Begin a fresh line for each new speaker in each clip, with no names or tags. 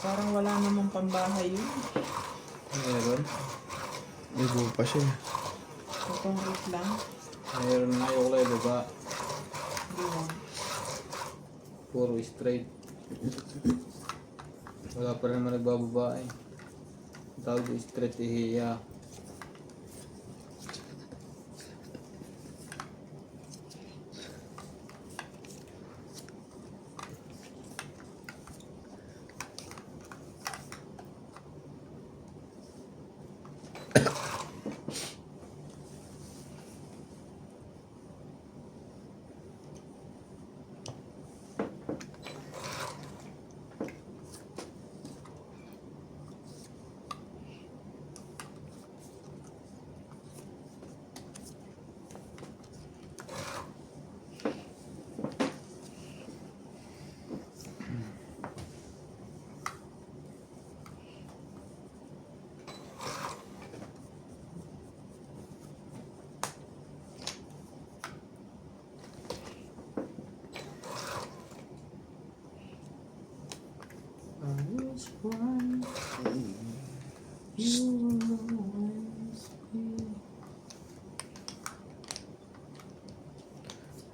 Parang wala namang pambahay yun.
Meron.
May buo pa siya.
Concrete lang.
Meron na yung kulay baba.
Diwan.
Puro straight. Wala pa rin naman nagbababa eh. Tawag ko straight ihiya.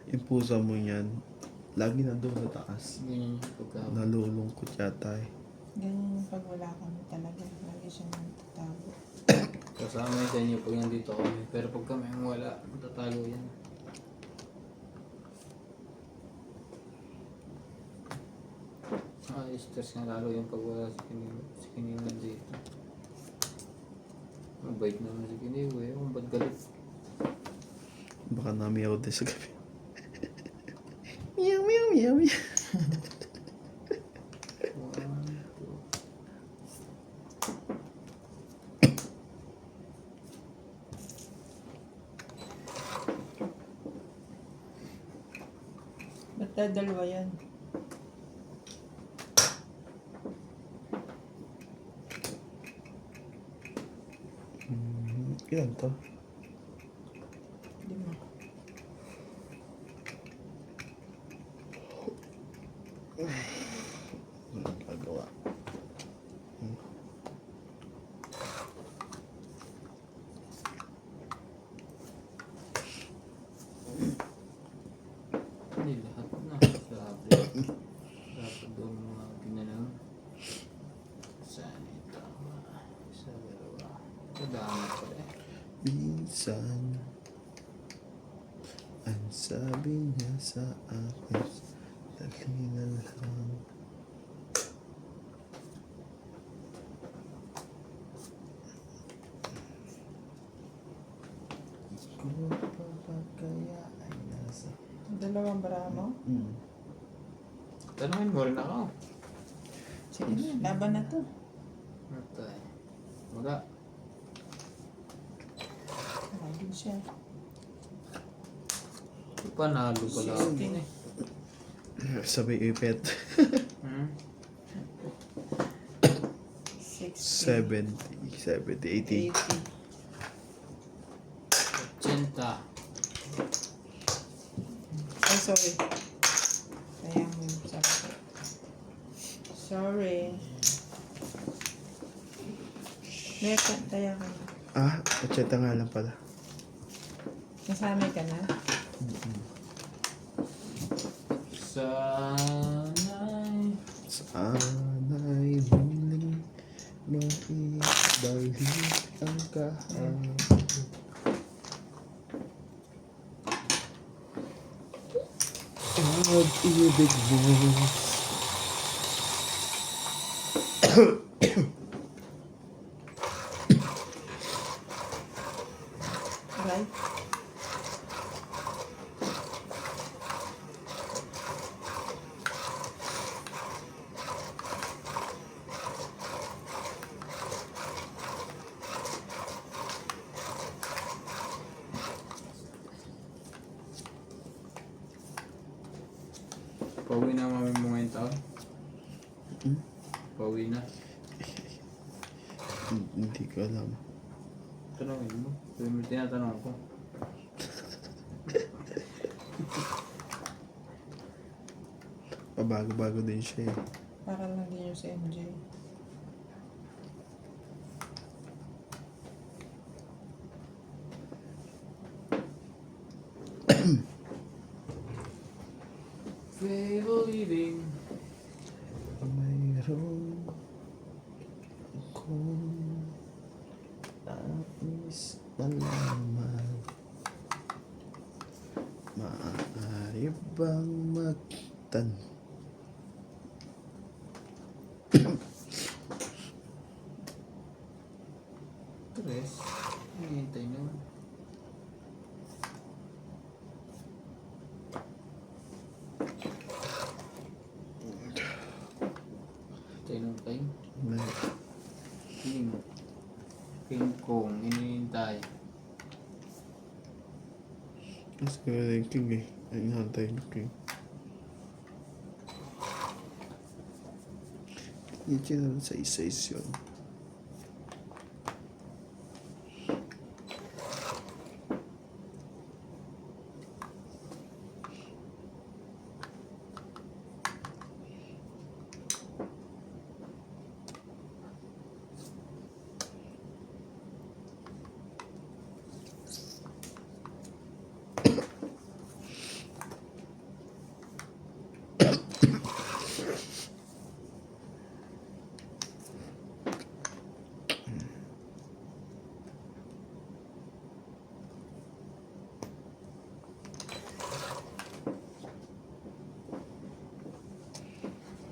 Yung pusa mo yan, lagi na doon sa taas.
Ganyan yung pagka...
Nalulungkot yata eh.
Ganyan yung pag wala kami talaga. Lagi siya nagtatago.
Kasama yun sa inyo pag nandito kami. Pero pag kami ang wala, matatago yan. Stress nga lalo yung pag wala si Kiniw nandito. Mabait naman si Kiniw eh. Kung ba't galit?
Baka namiyaw din sa gabi. Meow, meow, meow, meow.
Ba't dalawa yan?
Ilan to?
5.
Walang gagawa.
Hindi lahat na. Sabi. Dapat doon mga ginanang. Saan ito? Isa, dalawa. Kadama pala eh.
Minsan, ang sabi niya sa akin, dali na lang. Kung pa ba kaya ay nasa...
Dalawang bara mo?
Tanungin mo rin ako.
Sige na, laban na to.
Matay. Maga.
Lagi siya.
Panalo pala ako din eh.
Sabi ipet.
Hmm?
60.
70, 80.
80.
80.
Ay, sorry. Kaya mo yung sabi ko. Sorry. Meka, taya ka na.
Ah, 80 nga lang pala.
Nasanay ka na?
Sana'y
Sana'y muling maibalik ang kahapon. Pag-ibig mo.
Right?
pauwi na mami mo ngayong taon. Pauwi na.
Hindi ko alam.
Tanungin mo. Sabi mo tinatanong ko.
Pabago-bago din siya eh.
Para lang din yung sa MJ.
way of living.
Mayroon akong nais na laman. Maaari bang magtanong?
Tres. Hihintay naman. Hintay ng time. King. King Kong. Inihintay.
Mas ganda yung king eh. Ay, inahantay yung king. Hindi siya naman sa isa-is yun.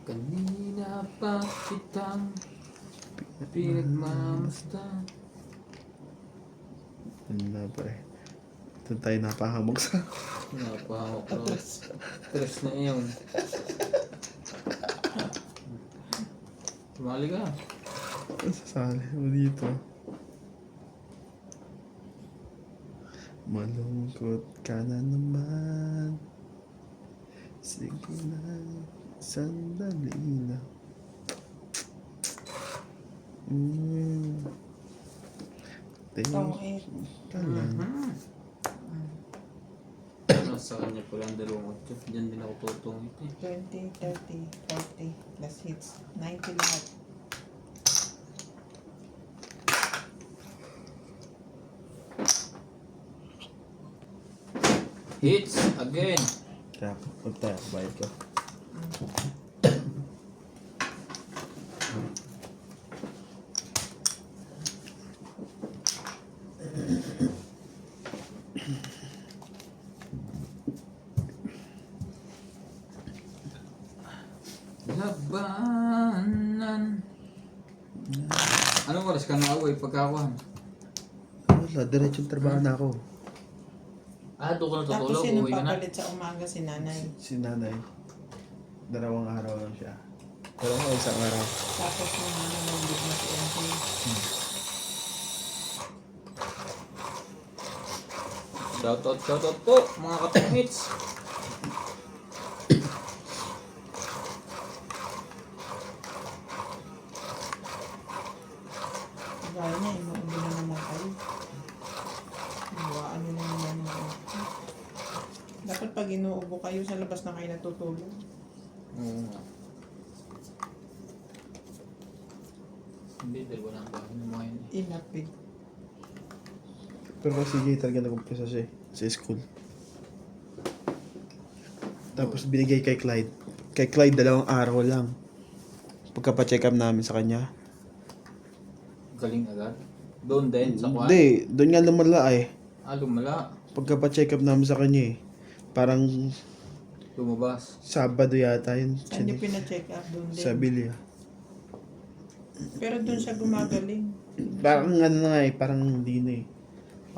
Kanina pa kitang pinagmamasdan.
Ano na pa eh. Doon tayo napahamog sa...
Napahawak ko. Tres na iyon. Tumali ka.
Sasali mo dito. Malungkot ka na naman. Sige na, sandali na.
Tong
Thank
8.
ka lang.
Nasa kanya ko lang 2. Diyan din ako tutungit eh.
20, 30, 40. Plus hits. 90 lahat.
Hits again.
Kaya, huwag tayo, bayad ka.
Labanan. Anong oras ka na-away pagkakuhan?
Wala, diretsong trabaho na ako.
Doon ka
Tapos
natutulog,
sino
uwi ka na.
papalit sa umaga? Si nanay.
Si nanay, 2 araw lang siya. Pero ako isang araw.
Tapos nung nanonood na si MJ.
Shoutout po mga katungits.
Gaya niya, inuubo na naman kayo. Ano na naman yun. Dapat pag inuubo kayo, sa labas na kayo natutulog.
Oo nga. Hindi, dalawa lang ba? Ano mo yun eh.
Inapid.
Pero si Jay talaga nag-umpisa siya eh, sa school. Tapos binigay kay Clyde. Kay Clyde 2 araw lang. Pagka-check up namin sa kanya.
Galing agad. Doon din, sa kwan.
Hindi, doon nga lumala eh.
Lumala.
Pagka-check up namin sa kanya eh. Parang
Lumabas.
Sabado yata yun.
Saan niyo pina-check up doon din?
Sa Bilia.
Pero doon siya gumagaling.
Parang ano na nga eh, parang hindi na eh.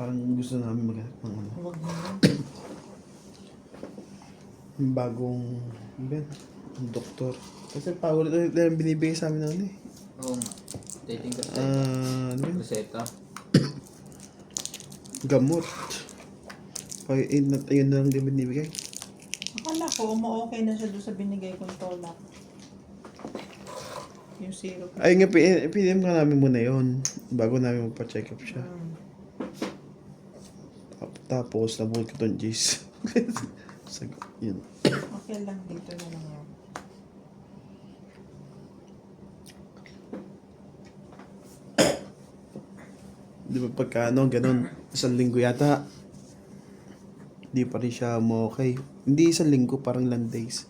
Parang gusto namin maghanap ng ano.
Huwag mo na.
Yung bagong, ano ba yan? Ang doktor. Kasi power ito yung binibigay sa amin ano eh.
Oo nga. Dating ka sa
Ano yun?
reseta.
Gamot. Ay, ayun na lang din binibigay.
Akala ko, okay na siya doon sa binigay kong tolak. Yung syrup.
Ayun nga, pinim ka namin muna yun. Bago namin magpa-check up siya. Tapos, nabuhat ko itong J's. Yun.
Okay lang, dito na lang ako.
Di ba pagka ano, ganun, 1 linggo yata. Di pa rin siya okay. Hindi 1 linggo, parang ilang days.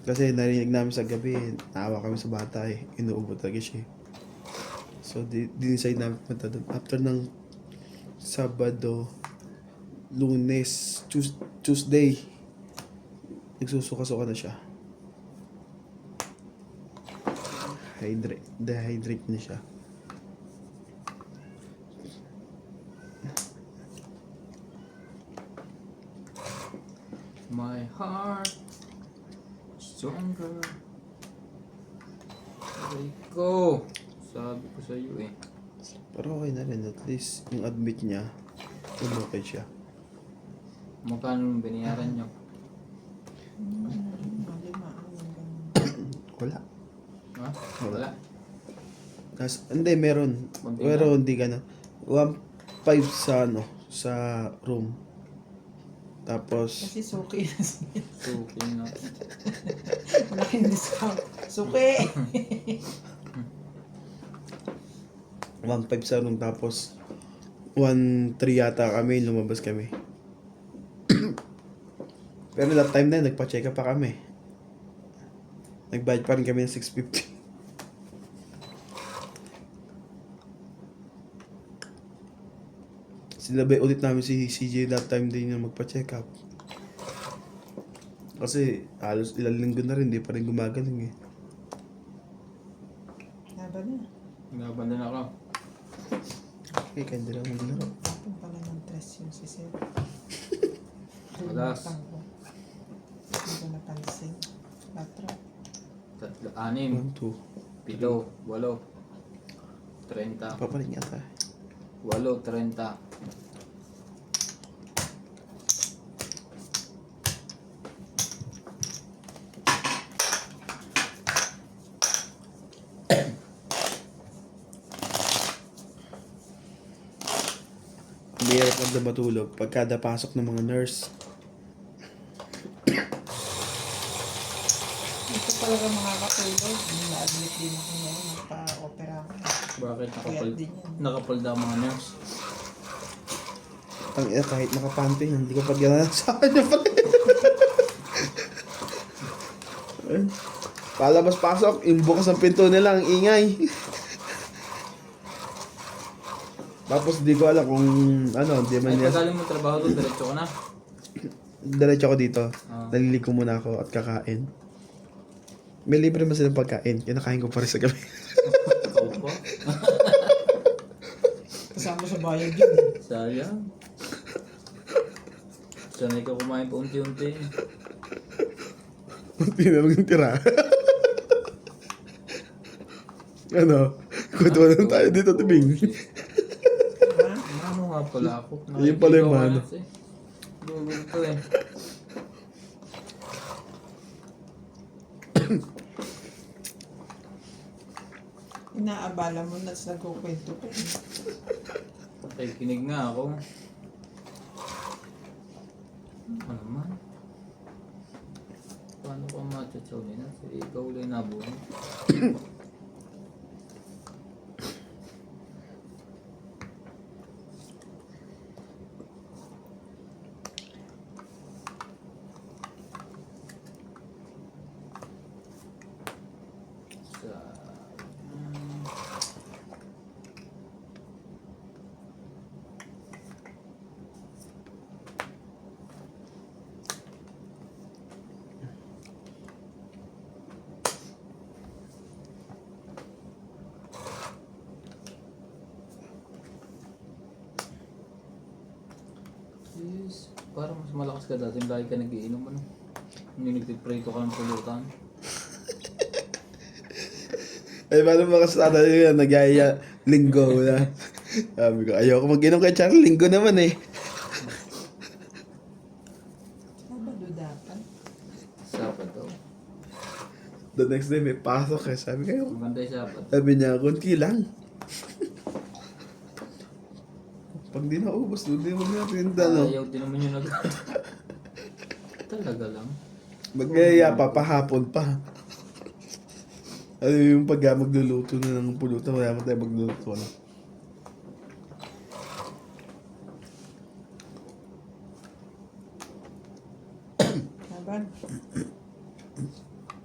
Kasi narinig namin sa gabi, naawa kami sa bata eh. Inuubo talaga siya eh. So, di-decide namin punta doon. After ng Sabado, Lunes, Tuesday, nagsusuka-suka na siya. Dehydrate na siya.
My heart stronger. Aray ko. Sabi ko sa iyo eh.
Pero okay na rin. At least, yung admit niya, okay siya.
Magkano yung binayaran nyo?
Malima ang ganun.
Wala.
Ha? Wala.
Hindi, meron.
Konti
Pero hindi ka na. 1.5 sa sa room. Tapos,
Kasi suki na siya.
Suki na.
Malaking discount. Suki!
1.5 sa room. Tapos, 1.3 yata kami, lumabas kami. Pero that time na, nagpa-check up pa kami. Nagbayad pa rin kami ng 650. Sinabay ulit namin si CJ that time din yung magpa-check up. Kasi halos ilang linggo na rin, di pa rin gumagaling eh.
Laban na.
Laban din ako.
Okay, kaya hindi lang maglaro.
Tapon pala ng stress yung si Sir.
Alas.
Hindi ko napansin. 4.
6,
1, 2.
7, 8, 30.
Papaling yata eh.
8, 30.
Mahirap lang na matulog pagkada pasok ng mga nurse.
Ito talaga makakatulog. Na-admit din ako ngayon. Nagpa-opera ako.
Bakit
Kaya din yan.
nakapalda ang mga nurse?
Ang ina, kahit nakapante, hindi ko pag gano'n sa akin pa. Palabas pasok, yung bukas ng pinto nila, ang ingay. Tapos di ko alam kung ano, di man
Ay,
niya.
pagaling mo trabaho doon, diretso ka na.
Diretso ako dito.
Ah.
Naliligo muna ako at kakain. May libre man silang pagkain. Kinakain ko pa rin sa gabi.
Ikaw pa?
Kasama sa bayad yun.
Sayang. Sanay ka kumain pa unti-unti.
Hindi na lang yung tira. Ano? Kutuwa lang tayo dito, tubing.
Ano nga pala ako?
Yun pala yung mano.
Dugod ko eh.
Inaabala mo na sa nagkukwento ko.
Patay kinig nga ako. Ano naman? Paano ko matchatsaw nila? Sige, ikaw ulit nabuhay. Yes. Parang mas malakas ka dati. Lagi ka nagiinom ano. Hindi nagtiprito ka ng pulutan.
Ay, paano makasada yun? Nagyaya linggo na. Sabi ko, ayoko mag-inom kay Charlie. Linggo naman eh.
Sabado dapat.
Sabado.
The next day may pasok eh. Sabi ko,
Maganda yung Sabado.
sabi niya, kunti lang. Pag di naubos, hindi mo natin dalo.
Ayaw din naman yung Talaga lang.
Magyaya pa, pahapon pa. Ano yung pag magluluto na ng pulutan, wala mo tayo magluluto na.
Laban.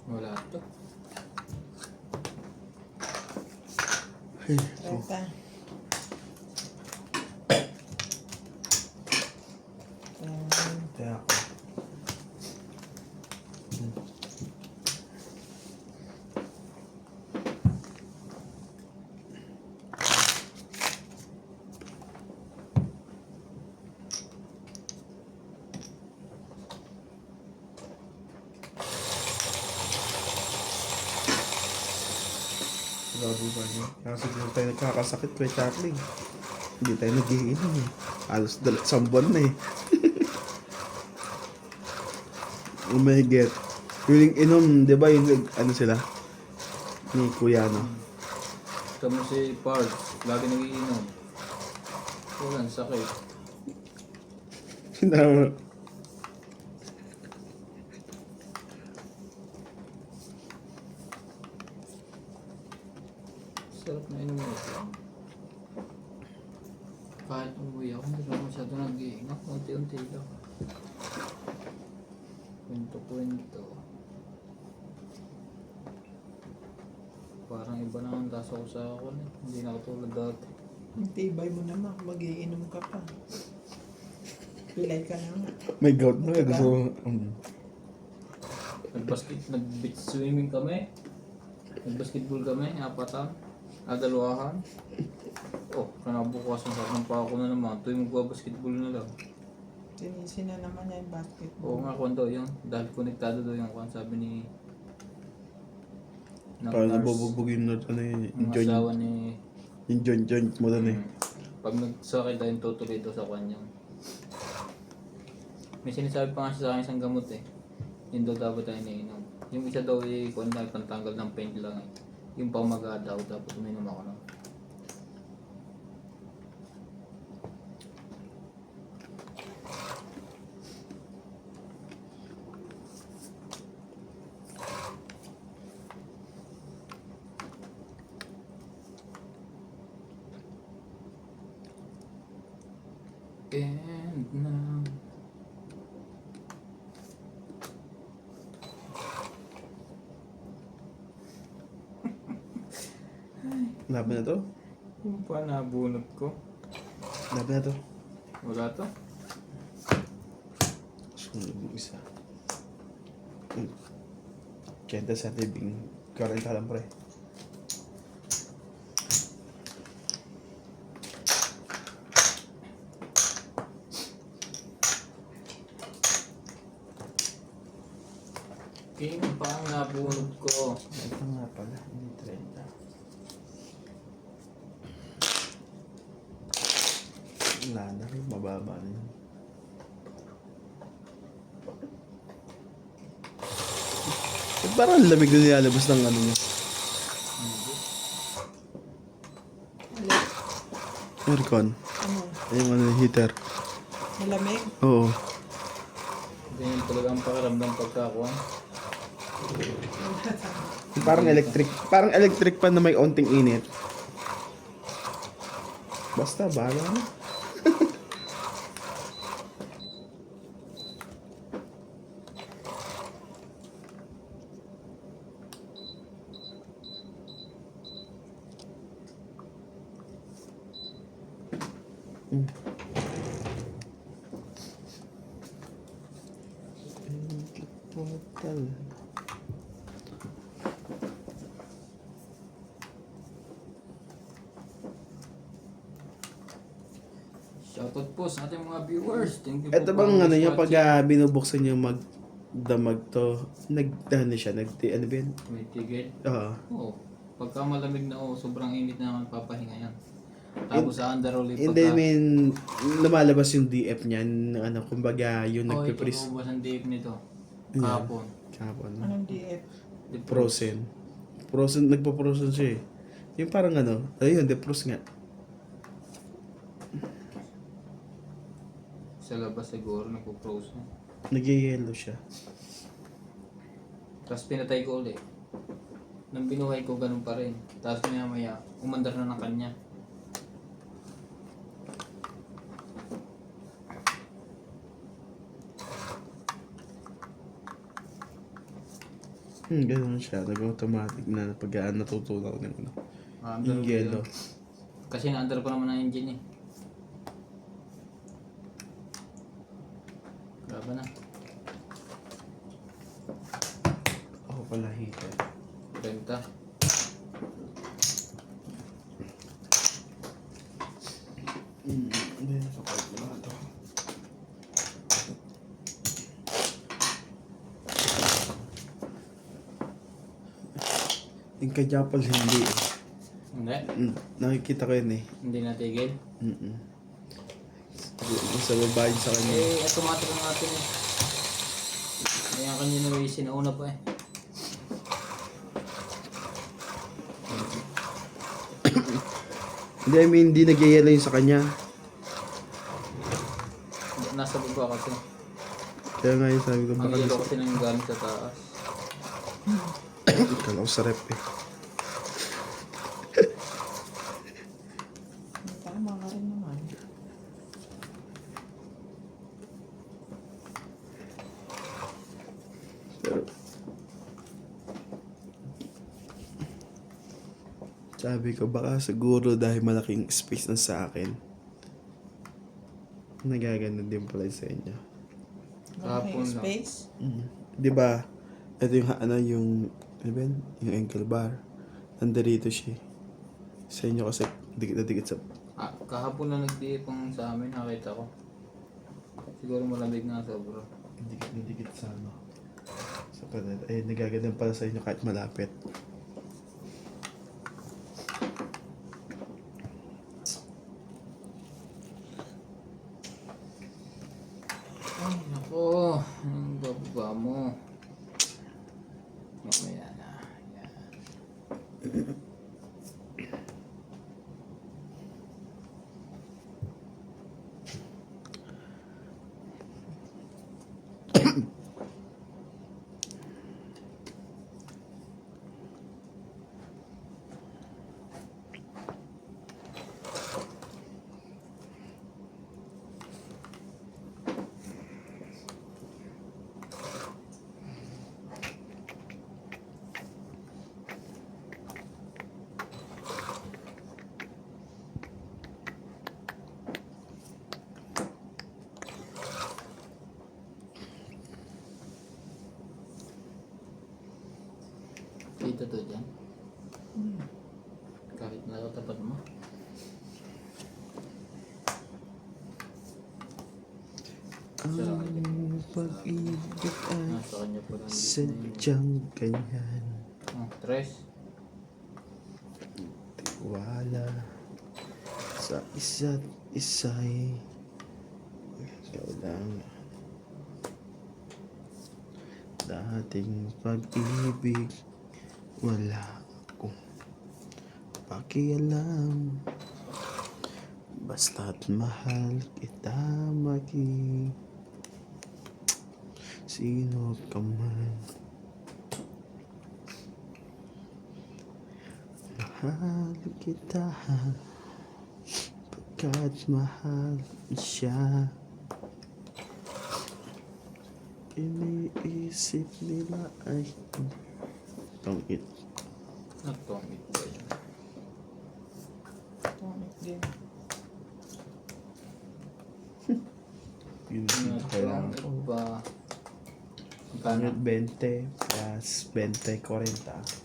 Wala to.
Ay,
Reta.
kaya ako. Grabe ba niya? Kasi hindi tayo nagkakasakit kay Charlie. Hindi tayo nag-iinom eh. Halos isang buwan na eh. Oh my God. Yung inom, di ba yung ano sila? Ni Kuya, no?
Kamo si Pards, lagi nagiinom. Walang sakit.
Sinama.
Sarap na inom ito. Kahit umuwi ako, hindi naman masyado nag-iingat. Unti-unti lang. Kwento-kwento. Parang iba na ang lasa ko sa ako. Hindi na katulad dati.
Ang tibay mo naman. Mag-iinom ka pa. Pilay ka na nga.
May gout na eh. Gusto ko.
Nag-beach swimming kami. Nag-basketball kami, apatan. Dalawahan. Oh, kanabukasan sa akin pa ako na naman. Tuwing magbabasketball na lang.
Sinisi na naman niya yung basketball.
Oo nga, kung daw yun. Dahil konektado daw yung kung sabi ni... ng
Parang
nurse,
nabubugbog yung ano yun. Yung
yung
joint.
asawa ni...
Yung joint mo doon eh.
Pag nagsakit daw yung tutuloy daw sa kanya. May sinasabi pa nga siya sa akin isang gamot eh. Yun daw dapat tayo iniinom. Yung isa daw eh, kung ano, pantanggal ng pain lang eh. Yung pamaga daw, dapat uminom ako nun. And now...
Laban na to?
Yung pa nabunot ko.
Laban na to.
Wala to.
Sunod yung isa. Kenta sa tibing. Karoon ka lang pre.
King pa ang nabunot ko.
Ito nga pala. Hindi 30. Wala na rin. Mababa na yun. Parang lamig na nilalabas ng ano niya.
Alin?
Aircon.
Ano?
Yung ano, heater.
Malamig?
Oo.
Ganyan talaga ang pakiramdam pagkakuha.
Parang electric. Parang electric pa na may onting init. Basta, bahala na. Portal.
Shoutout po sa ating mga viewers. Thank you po.
Ito bang ano niya, pag binubuksan niyo magdamag to, ano siya, ano ba yun?
May tigil.
Oo.
Oo. Pagka malamig na sobrang init na naman papahinga yan. Tapos sa under ulit
Hindi, I mean, lumalabas yung DF niyan, ano, kumbaga, yung
ito
nagpipris.
lumabas ang date nito.
Yan.
Kahapon.
Kahapon.
Anong DF?
Frozen. Frozen, nagpo-frozen siya eh. Yung parang ano, ayun, defrost nga.
Sa labas siguro nagpo-froze na.
Nag-yellow siya.
Tapos pinatay ko ulit. Nang binuhay ko ganun pa rin. Tapos maya maya, umandar na ng kanya.
Ganun siya. Nag-automatic na pag natutunaw ng ano.
Under
Yung
ko
yellow.
yun. Kasi na-under ko naman ang engine eh. Grabe na.
Ako pala heater.
Benta.
Hindi, nakapalit na lang ito. Yung kanya pala hindi eh.
Hindi.
Nakikita ko yun eh.
Hindi natigil.
Sa babae sa kanya.
Eh, automatic ang atin eh. Kaya kanya na may sinauna pa eh.
Hindi, I mean, hindi nagyayelo yun sa kanya.
Nasa baba kasi.
Kaya nga yun sabi ko,
Ang
baka
yelo kasi nang gamit sa taas.
kala ko sa rep eh.
Tama ka rin naman.
Pero, sabi ko, baka siguro dahil malaking space na sa akin, nagaganon din pala sa inyo.
Kahapon
Malaki
lang.
space.
Di ba? Ito yung ano yung ano ba yun? Yung ankle bar. Nandito siya. Sa inyo kasi dikit na dikit sa
Kahapon na nagdiipang sa amin, nakita ko. Siguro malamig nga sobra.
dikit na dikit sa ano. Sa padet. Eh nagaganon pala sa inyo kahit malapit.
Ay, nako. Anong bababa mo? Mamaya na. Yan. Kita to dyan. Kahit nakatapat mo.
Ang pag-ibig ay
Nasa kanya pa lang.
sadyang ganyan.
Tres.
Wala sa isa't isa'y ikaw lang. Dating pag-ibig wala akong pakialam. Basta't mahal kita maging sino ka man. Mahal kita pagkat mahal siya. Iniisip nila ay tongit.
Nagtongit ba yun?
Tonic din.
Yun ang kailangan ko.
Nagtongit ba?
Pangit 20 plus 20, 40.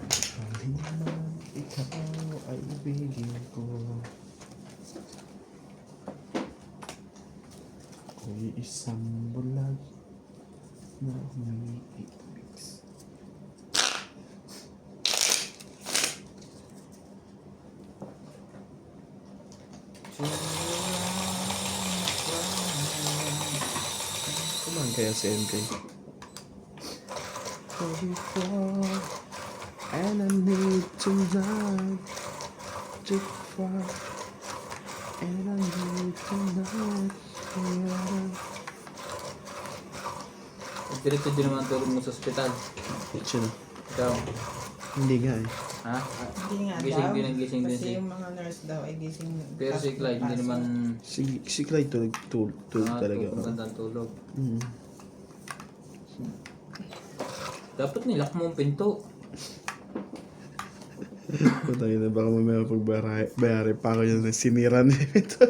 Halima't ikaw ay ibigin ko. Ako'y isang bulag na umiibig. Kumain kaya si MK? Before, and I need to not to far, and I need to not
Diretso din naman tulog mo sa ospital.
Sino?
Ikaw.
Hindi nga eh.
Ha?
Hindi nga
Gising
daw.
din ang gising din
Kasi
si...
yung mga nurse daw ay gising.
Pero si Clyde hindi naman...
Si Clyde tulog talaga.
Tulog, magandang tulog.
Mm.
Dapat nilak mo ang pinto.
Putang ina, baka mamaya bayari pa ako yung sinira na ito.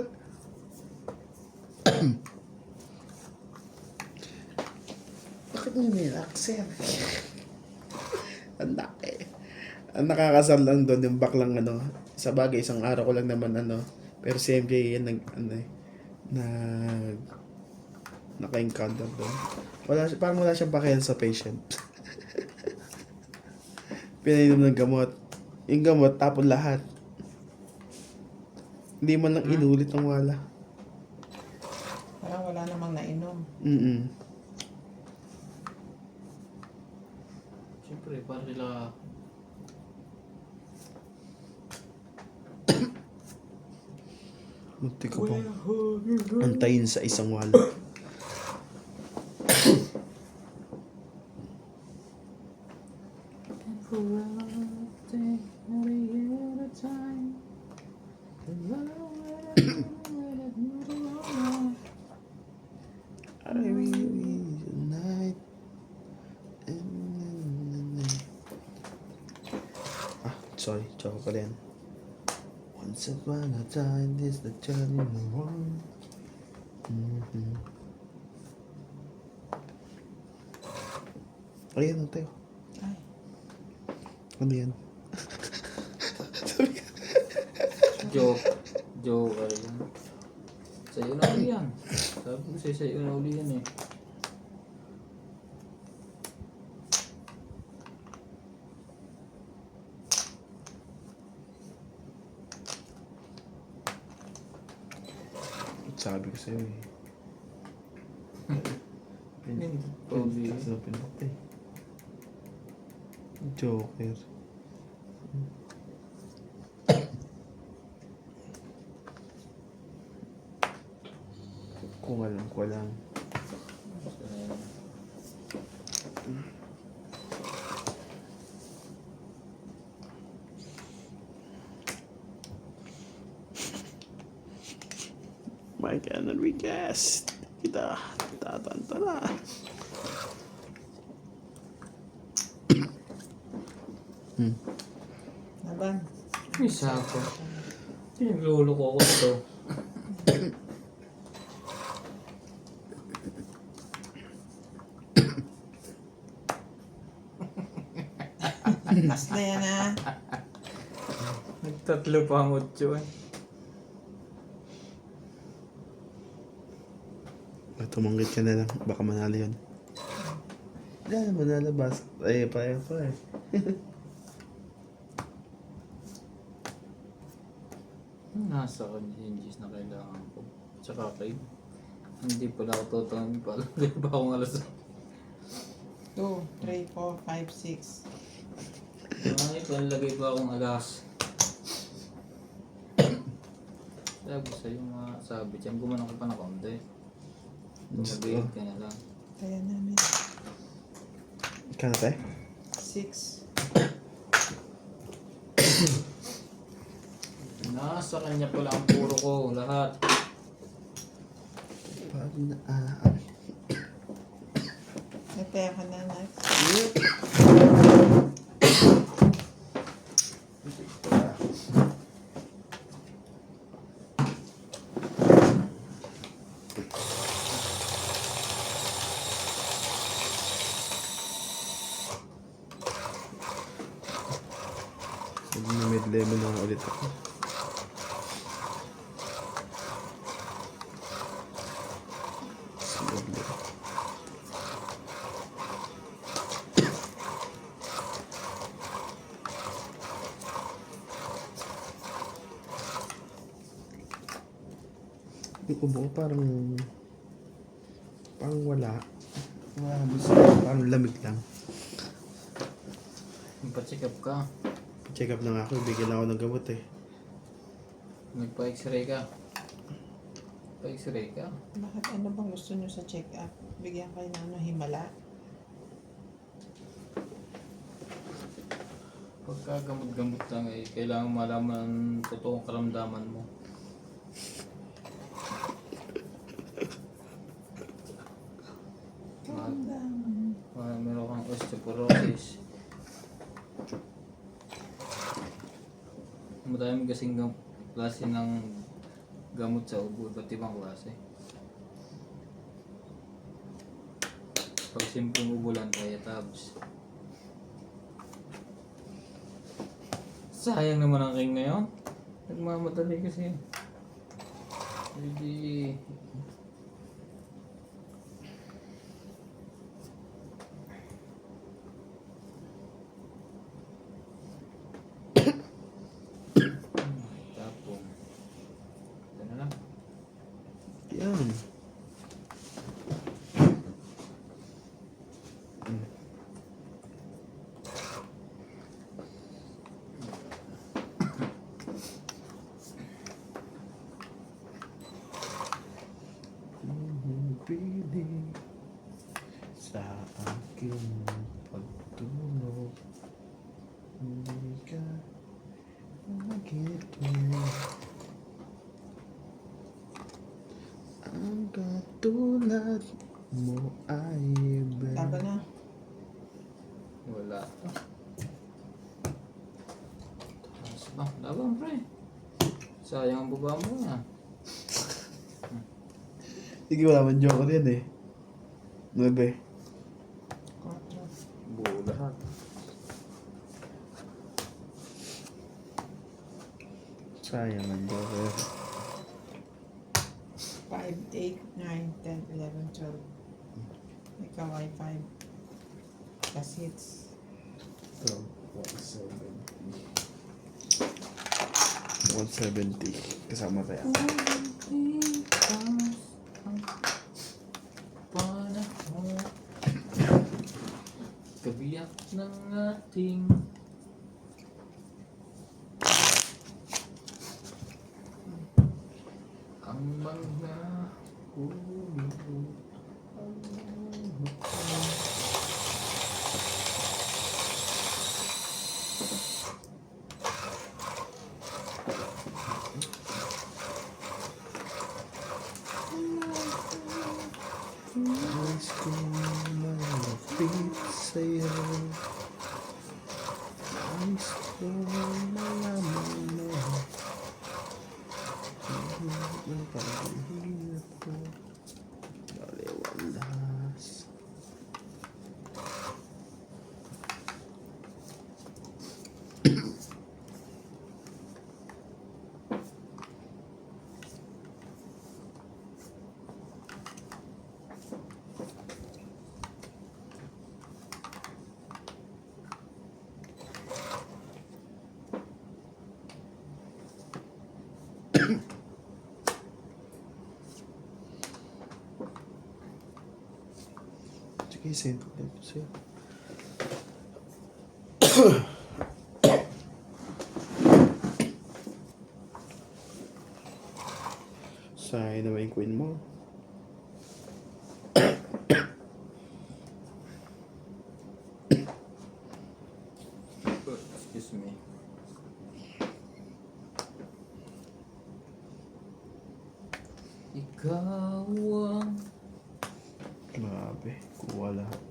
Bakit mo nilak, sir? Ang laki. Ang nakakasal lang doon yung baklang ano. Sa bagay, isang araw ko lang naman ano. Pero si MJ yan naka-encounter doon. Parang wala siyang pakialam sa patient. Pinainom ng gamot. Yung gamot, tapon lahat. Hindi man lang inulit ang wala.
Parang wala namang nainom.
Mm-mm.
Siyempre, para sila...
Munti ko pang antayin sa isang wala. I really tonight. Sorry, tsaka pala yan. Once upon a time, this the journey no one. Ayan ang tayo.
Ay,
Ano yan?
Joke. Joke. Ayun. Sa'yo na uli yan. Sabi ko sa'yo na uli yan eh.
Sabi ko sa'yo eh.
Pogi.
Pinok eh. Joker. Kung alam ko lang. Mike Enriquez. Kita tatantala.
laban.
Isa ako. Pinaglolo ko ako ito.
Last na yan ah.
Nagtatlo pa ang 8 eh.
Tumanggit ka na lang. Baka manalo yun. Yan, manalo ba? Ay, pa.
Nasa kanya yung G's na kailangan ko. Tsaka kay. Hindi pala ako totoo pala. Hindi pa akong alas.
2, 3, 4, 5, 6.
Ay, panlagay pa akong alas. Sabi sa'yo mga sabi dyan, gumanong ko pa na konti. Sabihin ka na lang.
Kaya namin.
Kano tayo?
6.
Nasa kanya pala ang puro ko, lahat.
Pag na
Nataya ka na next.
Mid lemon na ulit ako. Slowly. Yung ubo ko parang wala. Parang lamig lang.
Magpa-check up ka.
Check up lang ako, bigyan lang ako ng gamot eh.
Magpa-x-ray ka. Pa-x-ray ka.
Bakit ano bang gusto nyo sa check-up? Bigyan kayo ng himala?
Pagka gamot-gamot lang eh, kailangan malaman ang totoong karamdaman mo. Meron kang osteoporosis. Madami kasing klase ng gamot sa ubo, iba't ibang klase. Pag simpleng ubo lang, kaya tabs. Sayang naman ang king na yun. Nagmamadali kasi. Hindi. Tapos. Ito na lang.
Yan. Pili sa aking pagtulog, hindi ka magiging ang katulad mo ay
Laban na.
Wala. Taas ba? Laban pre. Sayang ang baba mo na.
Sige, wala man joker yan eh. 9.
4.
Buo lahat.
Sayang ang joker.
5, 8, 9, 10, 11, 12. Ikaw ay 5. Plus hits.
Ito, 170. Kasama kaya.
Kabiyak ng ating ang mga ulo.
Nais kong malapit sa'yo. Nais kong malaman mo ang pag-ihirap ko. Baliwalas. Sige, send ko lang sa'yo. Sayang naman yung queen mo.
Excuse me. Ikaw ang
Grabe, kuha lahat.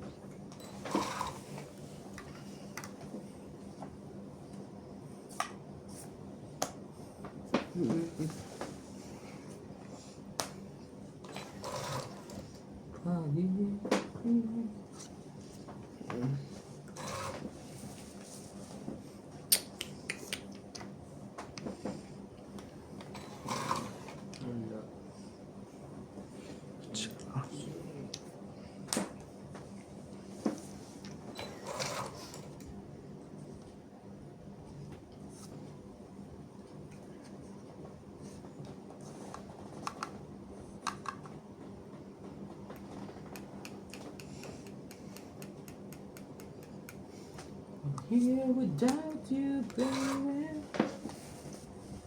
Here without you, baby,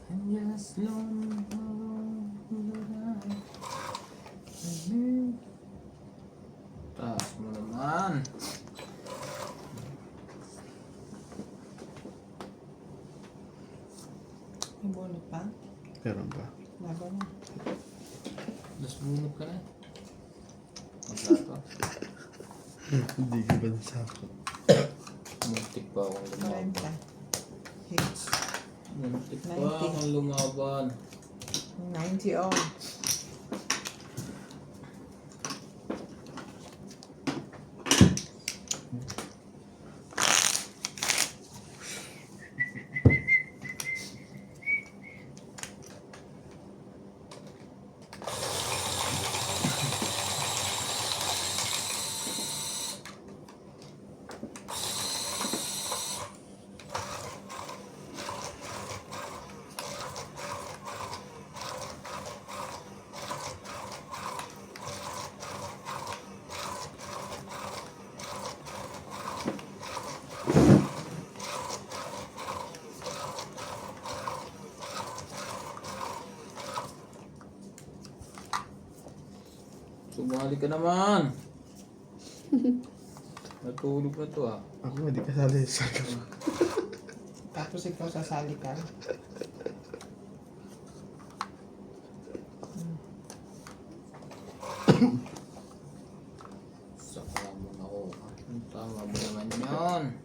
and just long taas mo naman.
Laban na.
Tapos bunot ka na. Maglato.
Hindi ka ba nasakot?
Muntik pa akong lumaban.
40. Hits.
Muntik pa
90.
akong lumaban.
90 on.
Sumali ka naman. Natulog na to ah.
Ako nga, di kasali sa
Tapos ikaw sasali ka.
Saka mo na ako. Ang tama mo naman yun.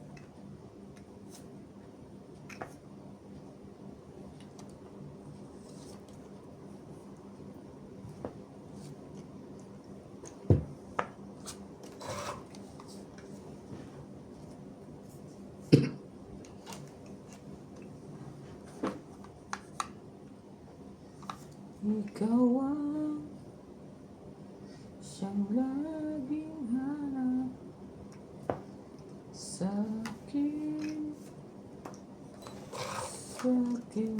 Ikaw ang siyang laging hanap sa aking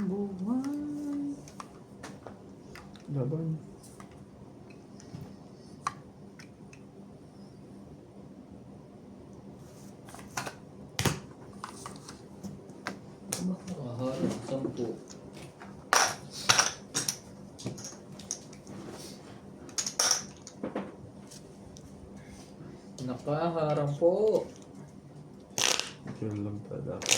buhay.
laban.
Makaharap 10. Nakaharang po.
Yun lang pala ako.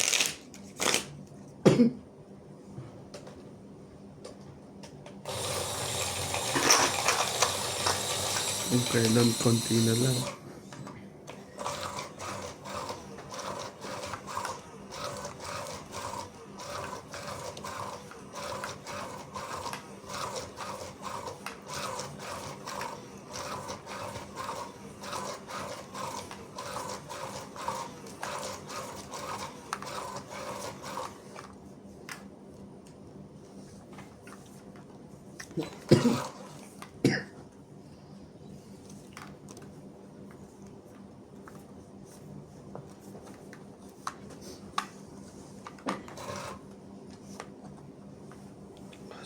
Yung kailan, konti na lang.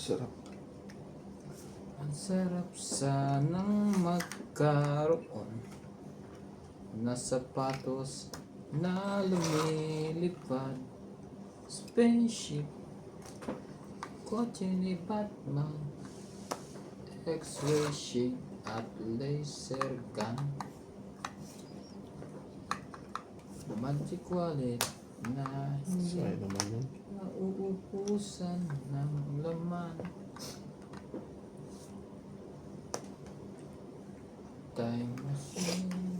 Sarap.
Ang sarap sanang magkaroon na sapatos na lumilipad. Spaceship, kotse ni Batman, X-ray shade at laser gun. Magic wallet na hindi
Sa'yo naman yun.
nauubusan ng laman. Time machine.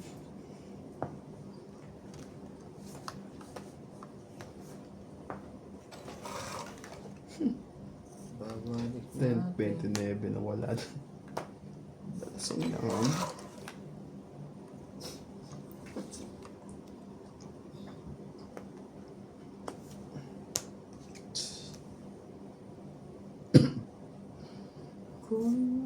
Babalik
10:29 na wala na. Dalasong yan.
Kung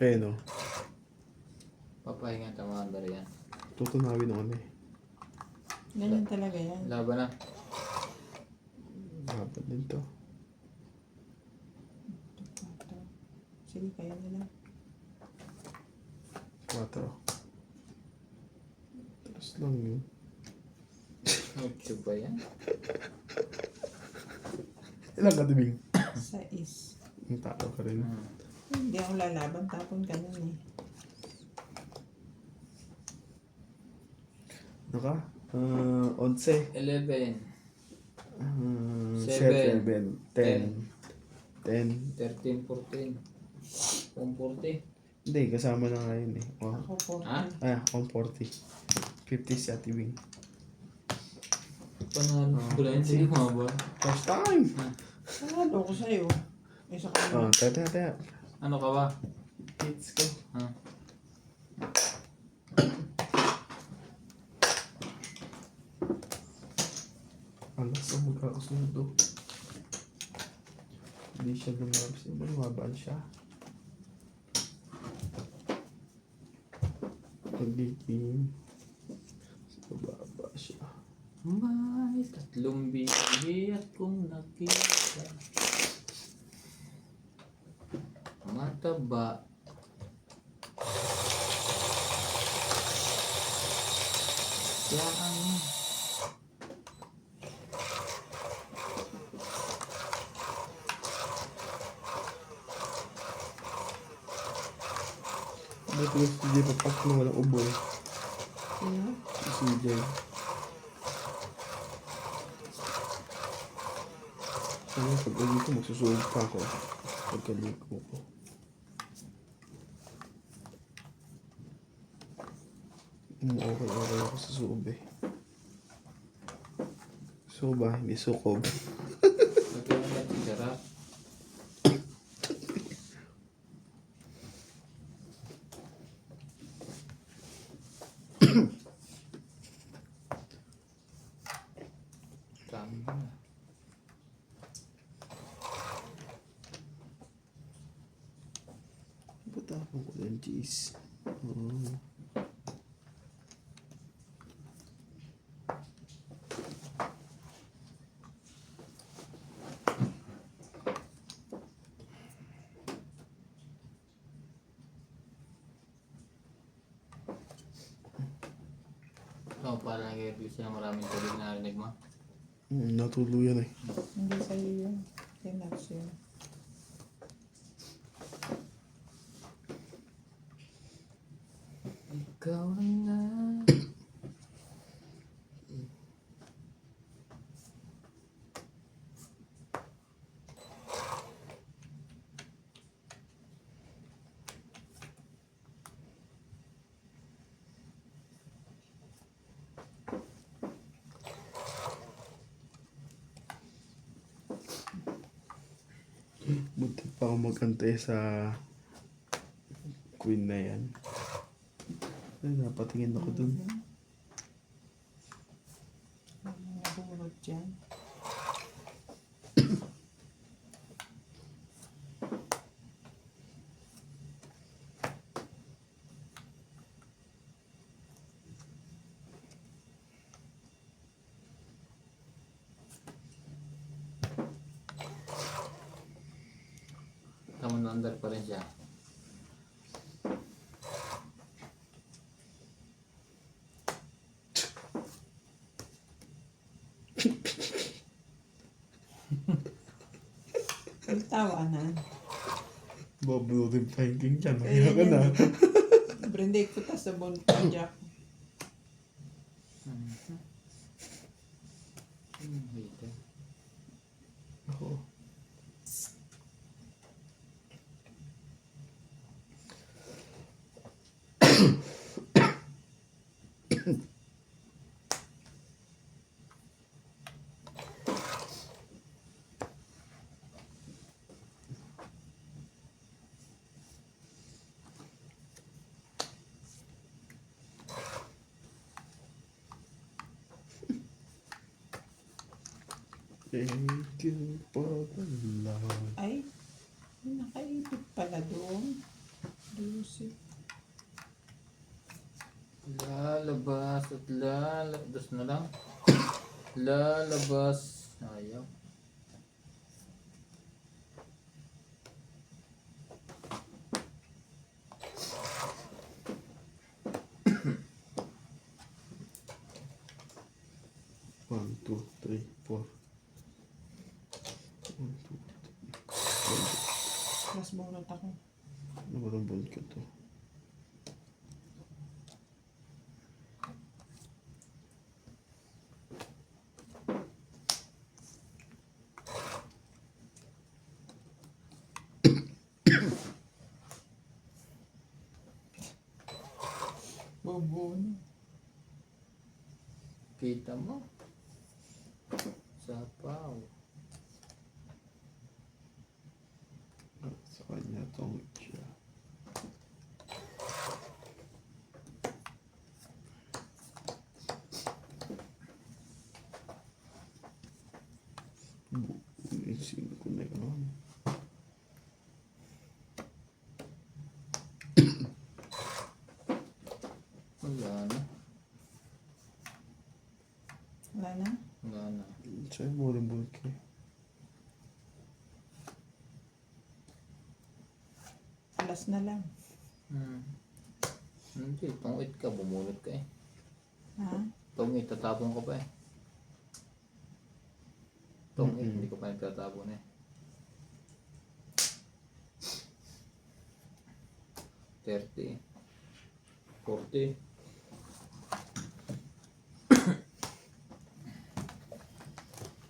Eh no,
papahinga tamaan ba yan?
tutunawin ako na eh.
Ganyan talaga yan.
Laban na.
Dapat din to.
Sige, kaya nila.
4. Tapos lang yun.
Mucho ba yan?
Ilang ka, Tibing?
6.
Ang tao ka rin.
Hindi ako lalaban, tapon ka nun eh.
Ano ka? 11.
11,
7. 10. 10.
13, 14, 140.
Hindi, kasama na nga yun eh. Oh.
Ako po.
Ha?
140. 50 si Ate Bing.
Panalo. Bulayan sige mga ba?
First time!
Panalo ko sa'yo. Isa ka
Oh, taya.
Ano ka ba?
Hits ko.
Ha?
Alas ang magkakasunod oh. Hindi siya lumabas. Diba lumabaan siya? Pagiging bababa siya.
May tatlong bihi akong nakita. Mataba. Yan.
Ba't yung CJ papak na walang ubo eh?
Sino?
Si CJ. Ano, pag-uwi ko magsusuog pa ako. Pagkaliko ko. Okay ako sa suob eh. Suba, hindi sukob.
Magkano na sarap? Tama na.
Patapon ko ng cheese.
No, parang nag-release na maraming tuloy na narinig mo.
Natuluyan eh.
Hindi sa'yo yun. Kay Nax yun.
Ikaw na.
Buti pa ako magantay sa queen na yan. Ay, napatingin ako dun.
Ano nabunod dyan?
Tama na under pa rin siya.
Ang tawanan.
Babutin pa yung king dyan.
Kaya
Kaya ka na.
Brinday ko ta sa bonfire jack.
Wait.
Ako. Thank you for the love.
Ay, nakaipit pala doon. Lucy.
Lalabas at lalabas na lang. Lalabas. Ayaw.
1, 2, 3, 4. 1, 2, 3.
Plus bunot ako.
Ano ba ng bull ko to?
Bubunot.
Kita mo. Sapaw.
Sa kanya tong siya. Isin ko na yun.
Wala na.
Wala na?
Wala na.
Sa'yo mo rin bull ko.
Alas na lang.
Hindi, tungit ka, bumulot ka eh.
Ha?
Tungit, tatapon ka pa eh. Tungit,
Mm-mm.
hindi ko pa nagtatapon eh. 30. 40.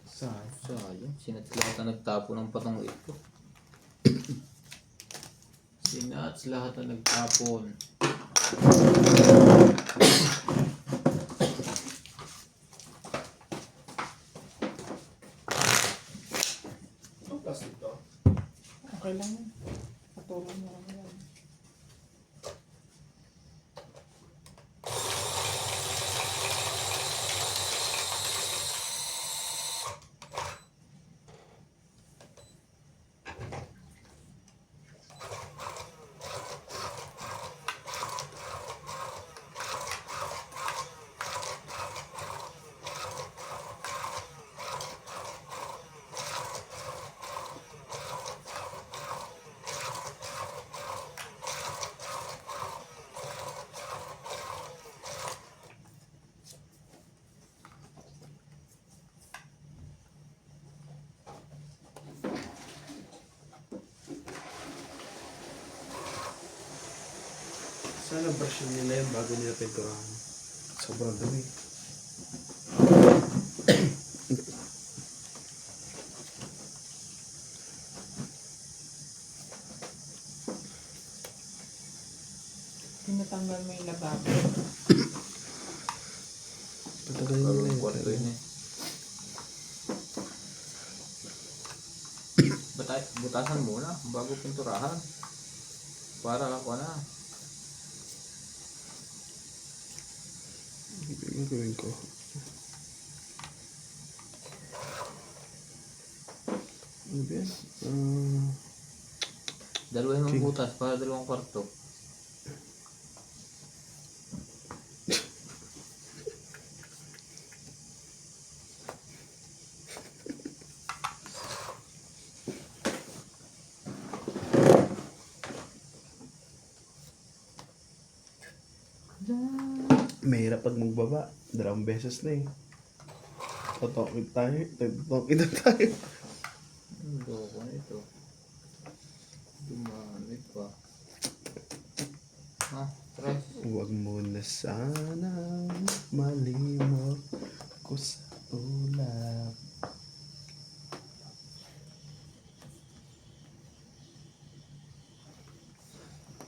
Sa'yo.
Sayang, sinats lahat na nagtapon ng patungit ko. Sinats lahat na nagtapon.
Ang plastic to?
Okay lang yun. Patuloy mo lang yan.
Sana brush nila yan bago nila pinturahan. Sobrang dumi.
Tinatanggal mo yung lababo.
Patagalin nila
Parang
yan.
kwarto yun eh. Butasan muna bago pinturahan. Para ako na.
Ang gawin ko. Ano ba yan?
Dalawahin mong
Sige.
butas para dalawang kwarto.
Mahirap pag magbaba. 2 beses na eh. Totokit tayo. Totokit na tayo.
Ang loko nito. Dumami pa. Ah, tres.
Huwag mo na sanang malimot ko sa ulap.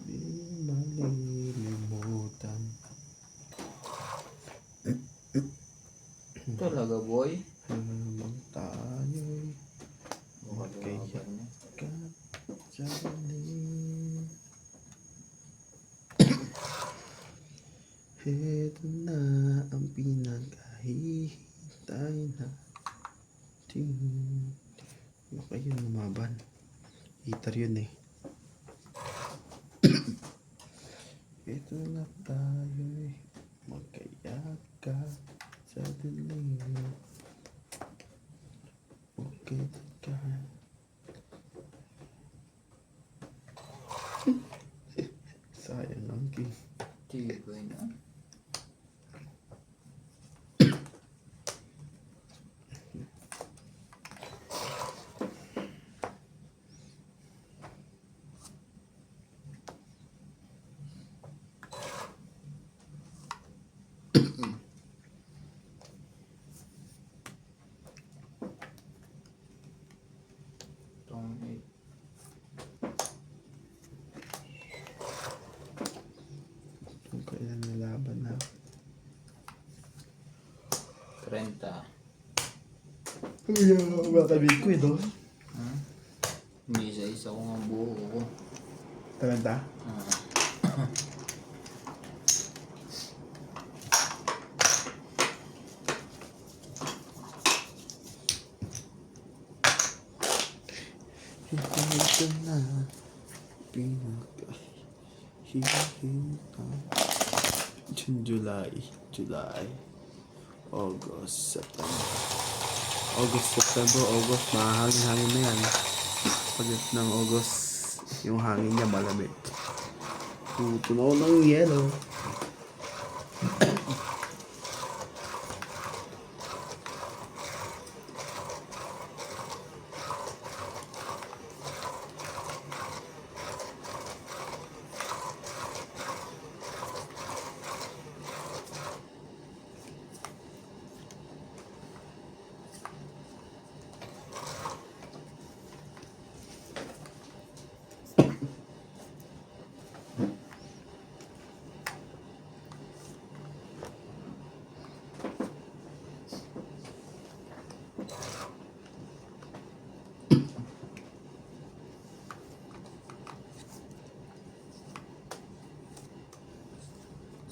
Di malilimutan.
Talaga boy.
Habang tayo'y
Okay. niya.
kagaling. Heto na ang pinagkahihintay natin. Ano kayo lumaban? Hitar yun eh. Ito na tayo'y magkayakap sa dilim. Okay ka. Sayang ang king.
Tibay na. 8.
Kung kailan nalaban na.
30.
Ay, matabig ko ito.
Hmm? Hindi isa-isa ko ang buho ko.
Talanta? Ito na pinaka-hihinta. July, August, September, August, mahangin-hangin na yan. Pagkat ng August, yung hangin niya malamig. Tutunaw ng yellow.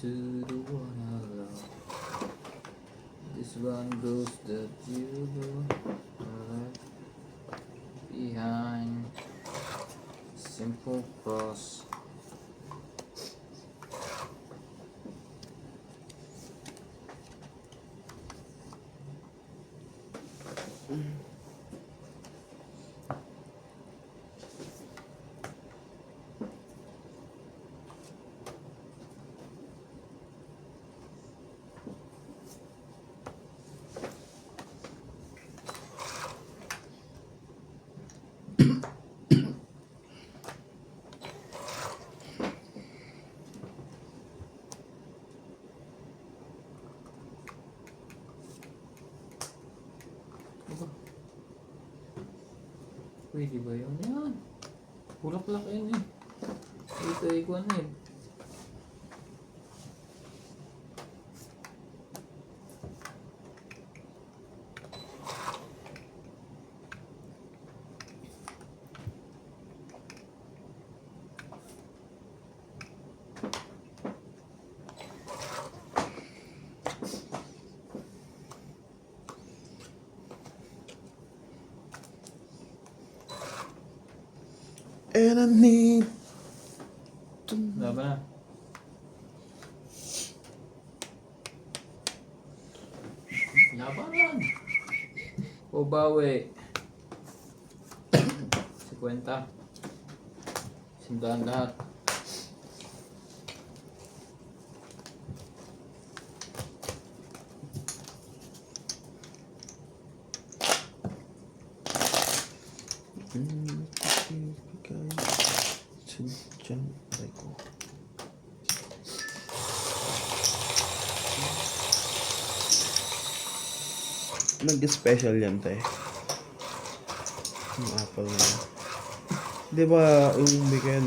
To the one I love. This one goes that you left behind. Simple cross. Pwede ba yun? Yan. Bulak-lak yun eh. Ito ay kuwan eh.
And I need to...
Laban na. Labanan! O bawi. 50. Sindahan lahat.
Diyan, aray ko. Nag-special yan, te. Yung apple na yan. Di ba, yung may kaya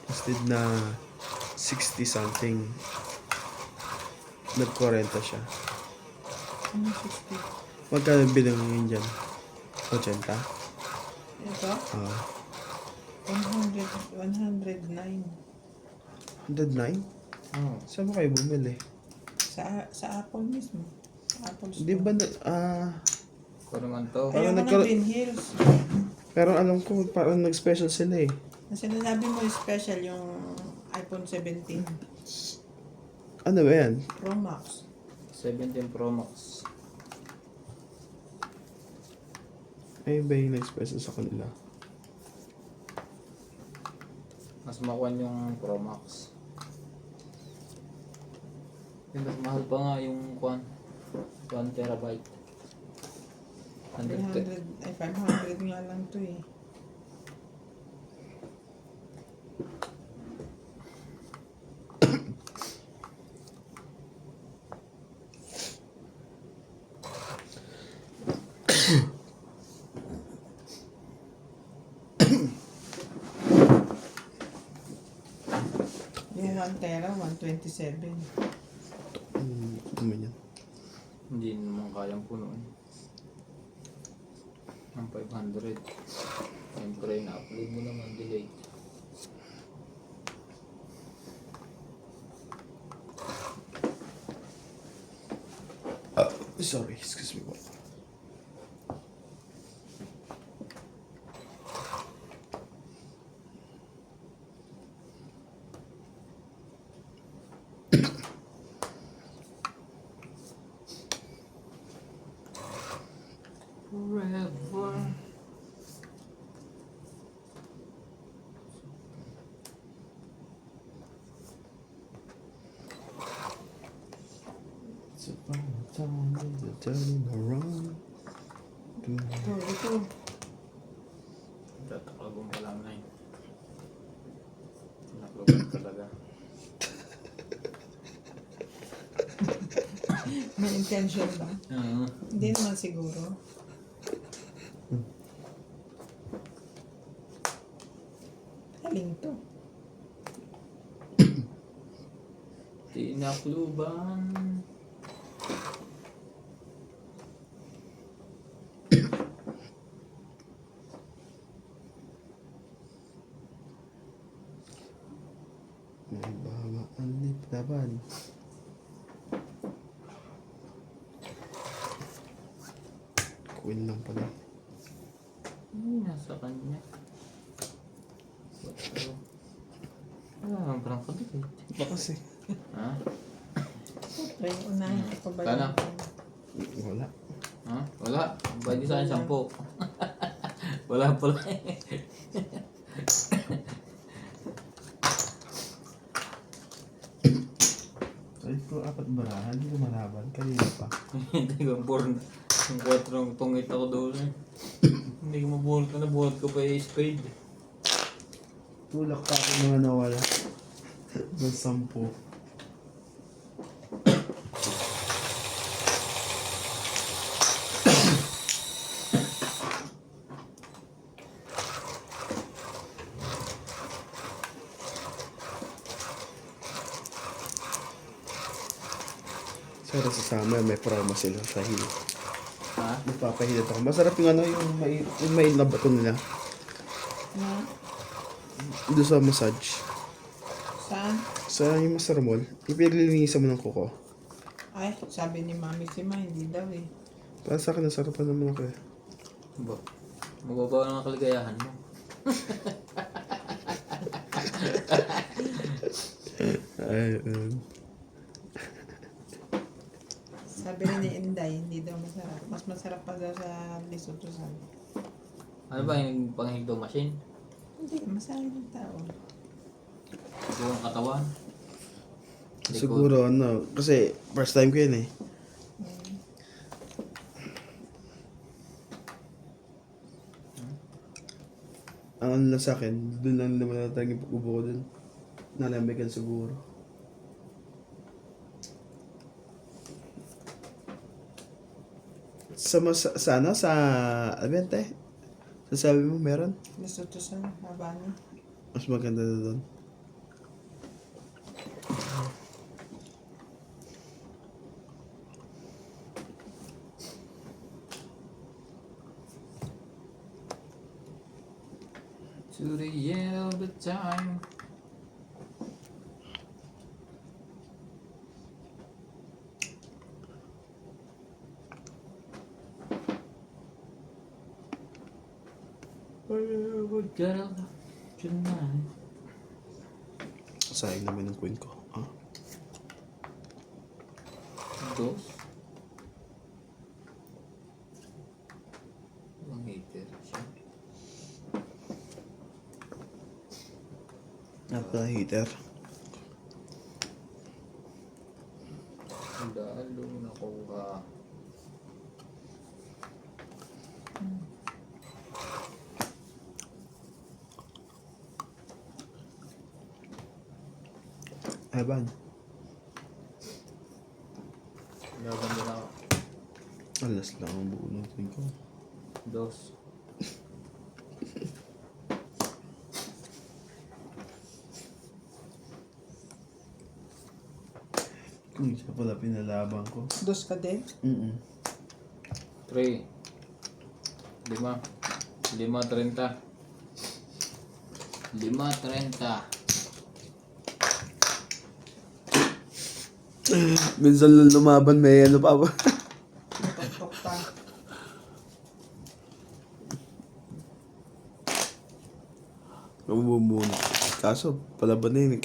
instead na 60 something, nag-40 siya.
Ano 60?
Magkano bilang ngayon dyan? 80?
Ito?
Ah,
109.
109?
Oh.
Saan mo kayo bumili?
Sa Apple mismo. Sa Apple Store.
Di ba
Kung naman to.
Ayaw
Parang
ko ng Green Hills.
pero alam ko parang nag-special sila eh.
Na sinasabi mo yung special yung iPhone 17
Ano ba yan?
Pro Max.
17 Pro Max.
Ay ba yung nag-special sa kanila?
Mas makuha yung Pro Max. Yung mas mahal pa nga yung 1 terabyte.
300, ay 500 nga lang to eh. Pantera, 127.
Ano naman yan?
Hindi naman kayang punuin. Ang 500. Siyempre, na-upload mo naman, delay.
Sorry, excuse me po.
Forever.
It's about time to turn around.
Oh, ito.
Tatakabong pa lang na yun. Naklubat talaga.
May intention ba?
Oo.
Hindi naman siguro. Galing to.
Tinakluban.
May bama anip laban. Queen lang pala.
Ay, nasa kanya. Parang kabit.
Iba kasi.
Ha?
Siyempre, unahin ko ba
Kana?
Wala.
Ha? Wala. Pwede sa akin 10. Wala pala.
Ay, ko apat barahan, hindi ko malaban. Kanina pa.
Hindi ko born. Yung 4 ang tungit ako doon eh. Hindi ko mabuhat na nabuhat ko pa yung spade.
Tulak pa ako mga nawala. Ng 10. Sana sa summer may promo sila sa Hill.
Ha?
Magpapahilit ako. Masarap yung ano, yung may na bato nila.
Na?
Doon sa massage.
Saan?
Sa yung Master Mall. Ipiglilinisan mo ng kuko.
Ay, sabi ni Mami si Ma, hindi daw eh.
Para sa akin, nasarapan naman ako eh.
Ba? Mababaw na ang kaligayahan mo.
Ay,
Sabi rin ni Inday, hindi daw masarap. Mas masarap pa daw sa Lesotho sabi.
Ano ba yung panghigdo machine?
Hindi, masaya ng tao.
Buong katawan?
siguro ano, kasi first time ko yun eh.
Mm.
Ang ano lang sa akin, doon lang naman natin yung pag-ubo ko doon. Nalambigan siguro. Sa ano? Sa Abente? Sasabi mo meron?
Lesotho sa Habana.
Mas maganda na doon.
To the end of the time. Where girl tonight?
Sayang naman ng queen ko. Ah?
Dos. Ang hater siya.
Napaka-hater.
Lalo nakuha.
Evan,
Laban din ako.
alas lang ang buo ng queen ko.
Dos.
Siya pala pinalabang ko.
Dos ka din?
3. 5. 5.30. 5.30.
Minsan lang lumaban, may ano pa ba?
Tok pa.
Bumubunot. Kaso, palaban na yun.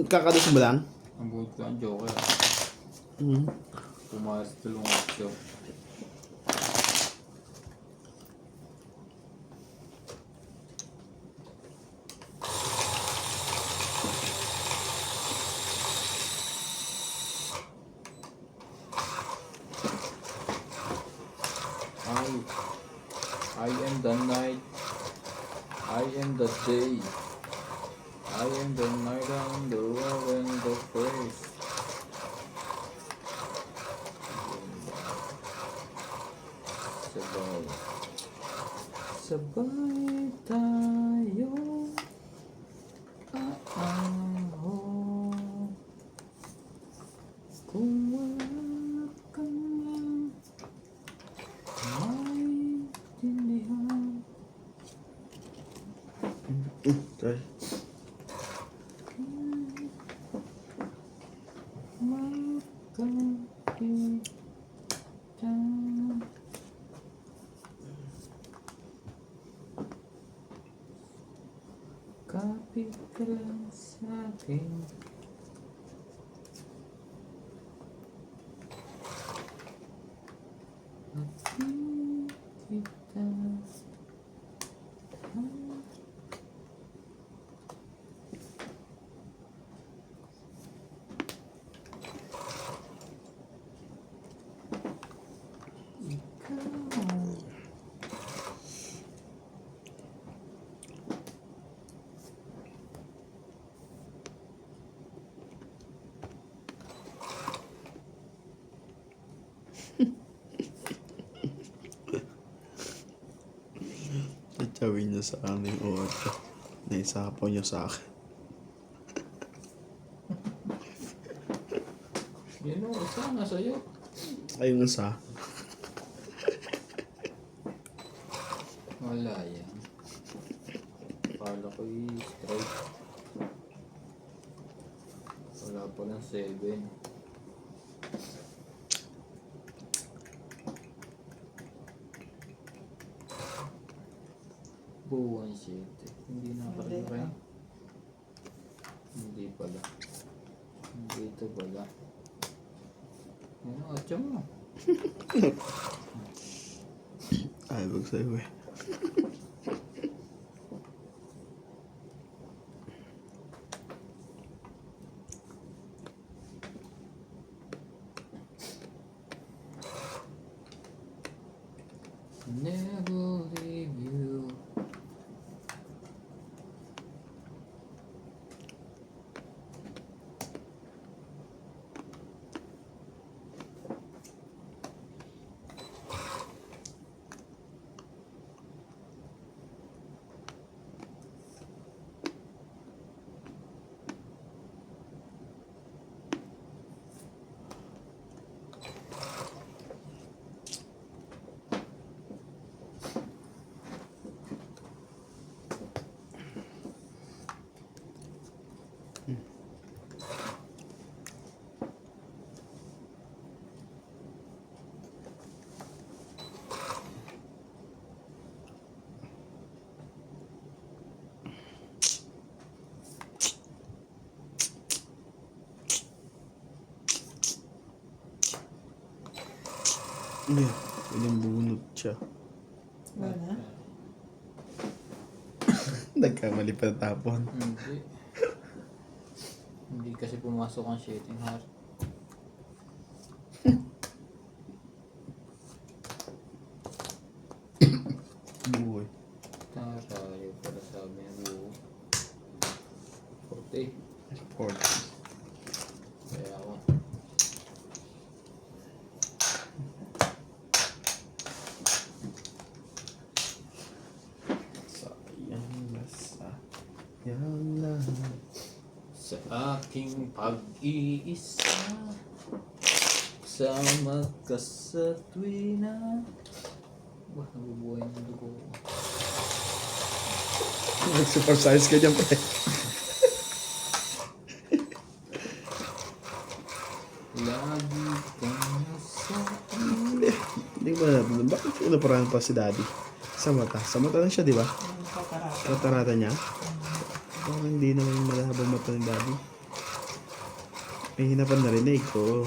Kakados mo lang?
Ang buhod ko ang joker.
Mm.
Pumayas tulungan siya. I am the night. I am the day. I am the night and the love and the praise. Sabay. Sabay tayo. Aaho. Kung wala kang maintindihan.
Sorry.
Makakita. Kapit ka lang sa'kin. Kapit kita. Ikaw.
Itawin niya sa amin o naisapaw niya sa akin.
Yan o, isa nga sa'yo.
Ayun nga sa
Wala yan. Kala ko straight. Wala pa lang 7. Buwan 7. Hindi nakalagay. Hindi pala. Hindi ito pala. Yan o, atya mo.
ay, wag sa'yo eh.
Never leave you.
Yeah, pinambunot siya.
Wala.
Nagkamali pa tapon.
Hindi. Hindi kasi pumasok ang shitting heart.
Buhay.
Tayo pala sabi ng buo. 40.
40.
Kaya ako.
Sayang lang.
Sa aking pag-iisa. Sama ka sa tuwina. Wah, nabubuhay ng dugo ko.
Nag-super size ka dyan, pre.
Lagi kang nasa
Hindi ko na bakit una parang pa si daddy? Sa mata. Sa mata lang siya, di ba?
Yung kakarata.
Katarata niya. Parang hindi naman malahabang mata ni daddy. May hinapan narinig ko.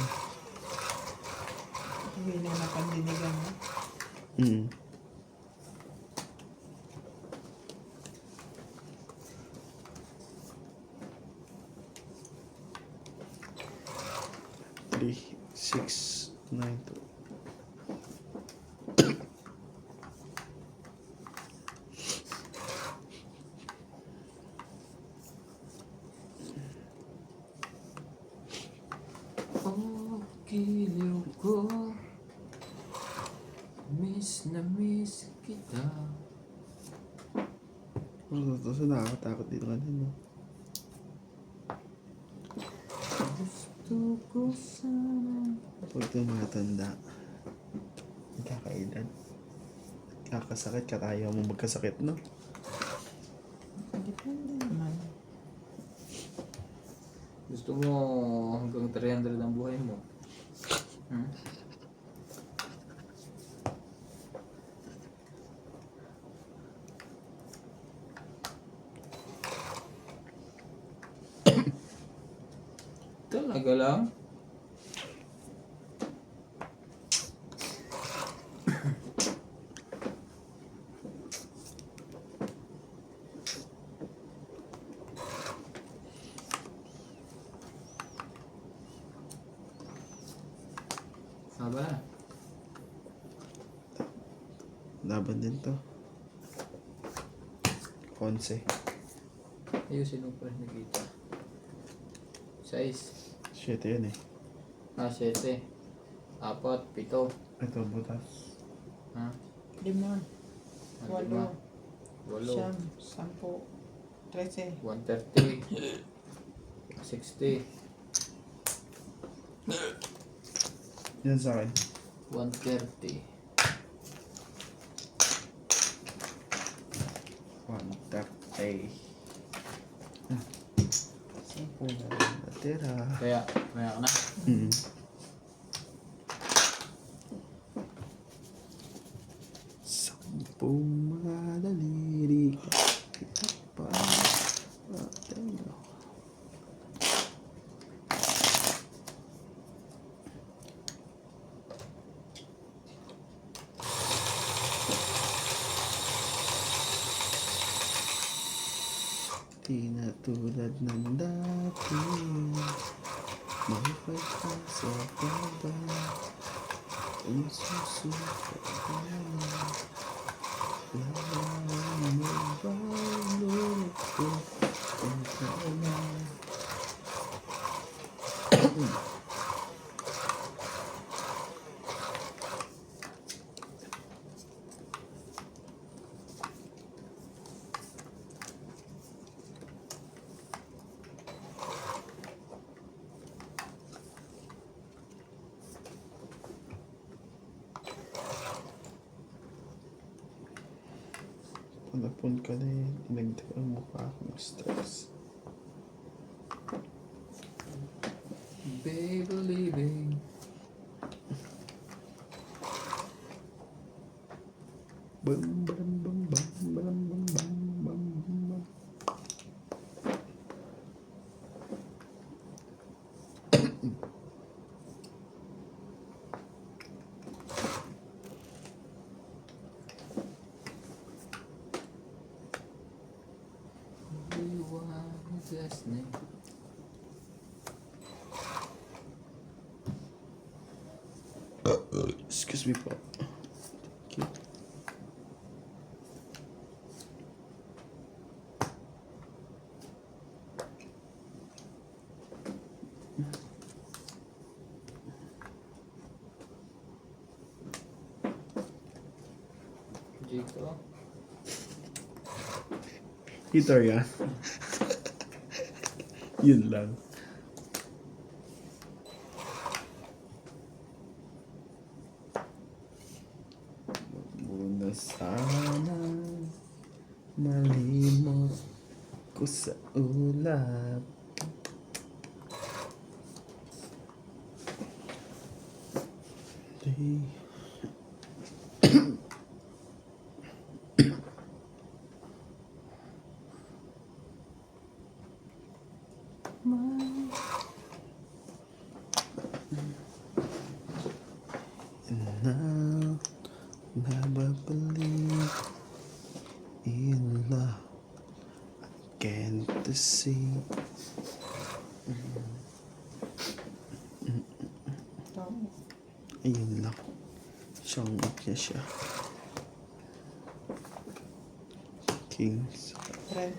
Hindi na napandinigan mo.
Mm. Three, 6, 9, 2.
oh, giliw ko. Miss na miss kita.
So, nakakatakot dito kanina, no?
Gusto ko sana.
Pag tumatanda, nagkakaedad. Kakasakit ka, ayaw mo magkasakit, no?
Depende naman.
Gusto mo hanggang 300 ang buhay mo? Hmm? Talaga lang? Saba na.
Laban din to. 11.
Ayusin mo pa rin nakita. 6.
7 yun eh.
7. 4. 7.
Ito, butas.
Ha?
5, 8,
8.
siyam, 10, 13.
130. 60.
Yan sa akin.
130.
130. Sampo na rin natira.
Kaya ka na.
Mm. Sampung mga daliri kita pa tayo. Di na tulad ng dati. May pagkasa pa ba? Ang susukat ka na. Laman mo ba ko? Ang kala. Panapon ka na eh. Inagdag ang mukha ko ng stress.
Baby living.
Bam bam bam bam bam bam bam bam bam.
We want destiny.
Excuse me po. Thank you.
Jiko.
Heater yan. Yun lang. sana malimot ko sa ulap. Di na nababalik in love. Can't see.
Ito.
Ayun lang. Siyang niya siya. Kings.
30.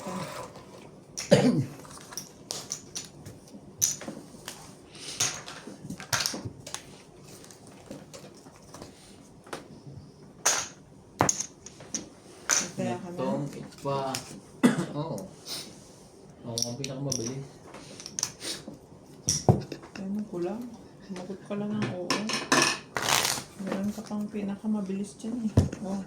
Kaya ka na.
Itong ipa. Oo. Ako ang pinakamabilis.
Ano ko lang. Sumagot ka lang ng oo. Meron ka pang pinakamabilis dyan eh. Oh.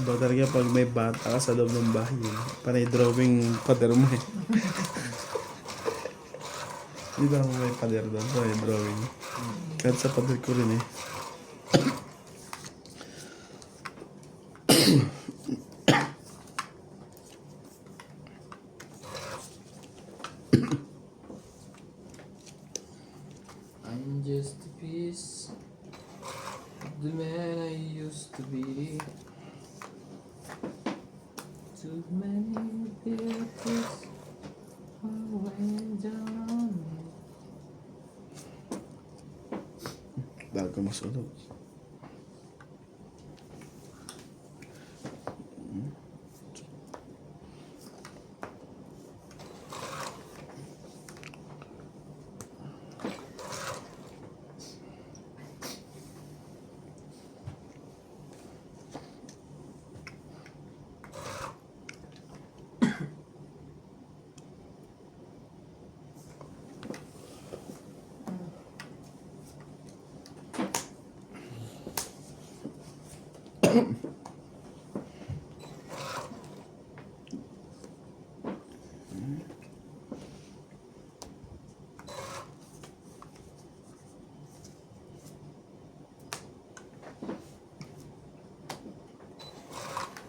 Ba talaga pag may bata ka sa loob ng bahay, panay drawing pader mo eh. Di ba may pader doon? Panay drawing. Kahit sa pader ko rin eh.
I'm just a piece of the man I used to be. Too many beauties went down.
Bago masulog.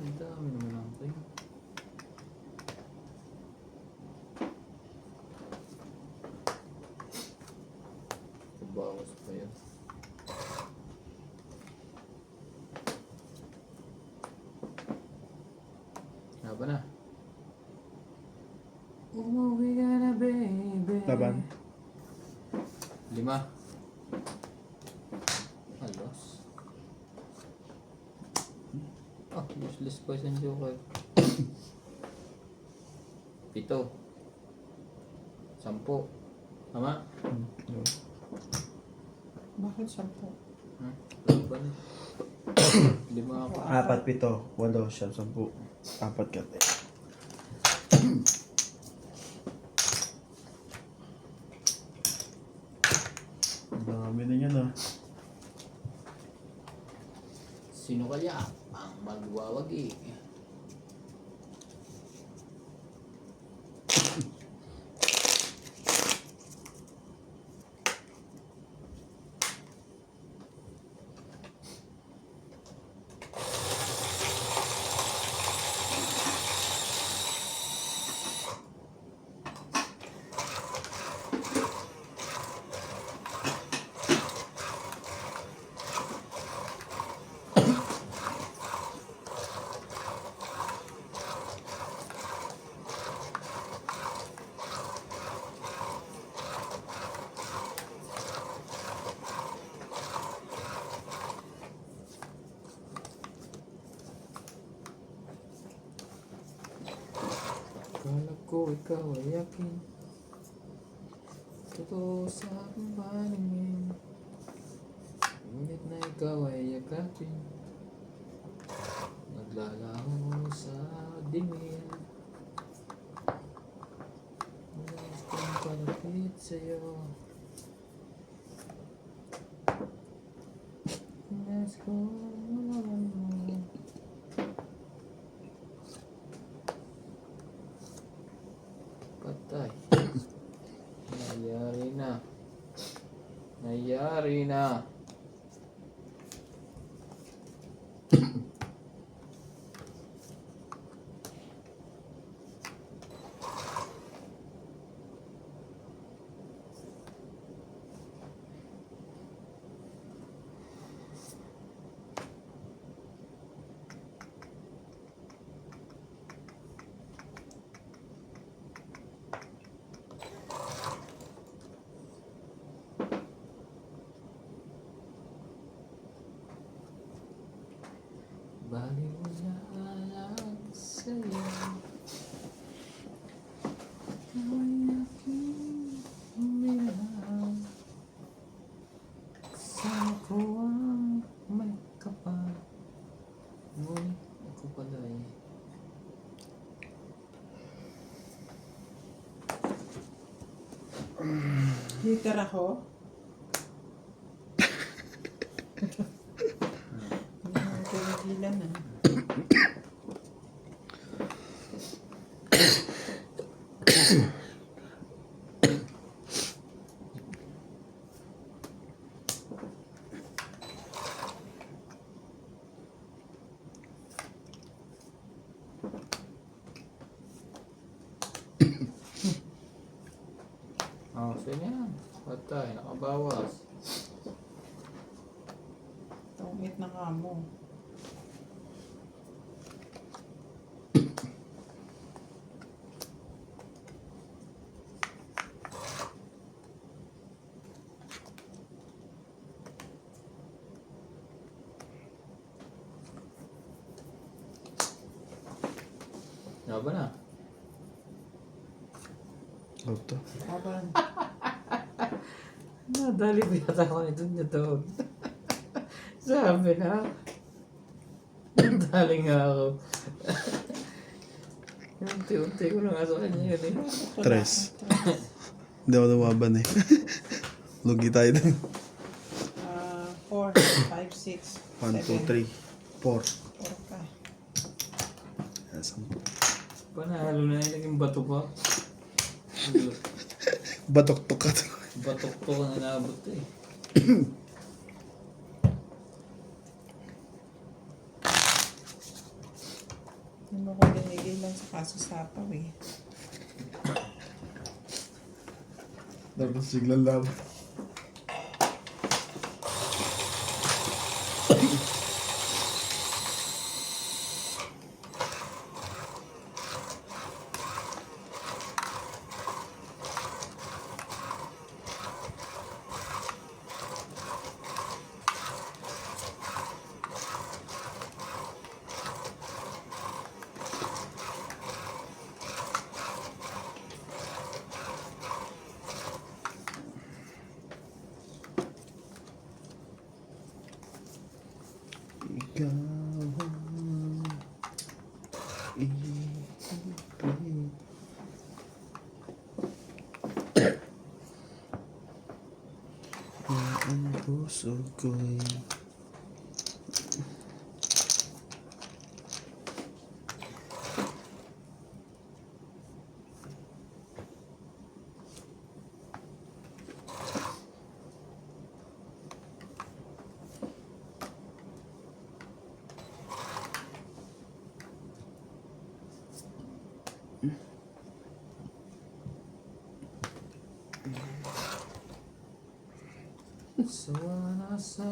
Ang dami naman ang tayo. Pabawas pa yun. Haba na. Umuwi ka na, baby.
Laban.
5. Alos. Ah, useless poison joker. 7. 10. Tama?
Bakit 10?
Laban. 5 ako.
4, 7, 8, 10. 4 ka tayo. Ang dami na yan ah.
Sino kaya ang magwawagi? Akala ko ikaw ay akin. Totoo sa aking paningin. ikaw ay yakapin. Naglalaho sa dimin. Gustong palapit sa'yo. Let's go. Patay. Nangyari na. Nangyari na. Baliw na lang sa'yo. Ikaw ay aking minahal. Sana ko ang may kapal. Ngunit ako pala eh.
Liter ako. Hindi naman pinigilan ah.
Oh, sige na. Patay, nakabawas.
Tungit na nga mo.
Laban na.
Auto.
Aban.
Nadali ko yata ako nito niya doon. Sabi na. Nadali nga ako. Unti-unti ko lang nga sa kanya yun eh.
Tres. Hindi ako lumaban eh. Lugi tayo dun.
4, 5, 6,
1, 2, 3, 4.
4 ka.
Yan, 10.
Panalo na yun, naging bato pa.
Batok-tok ka to.
Batok to ka na nabot eh.
Hindi mo ko dinigilan sa kaso sapaw eh.
Tapos siglang lab. Ikaw ang ibig. Ang puso ko'y
Sawa na sa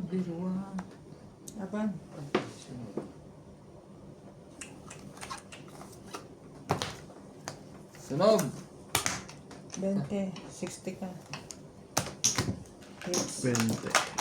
birwan.
Aban.
Sunog!
20, 60 ka. Hits.
20.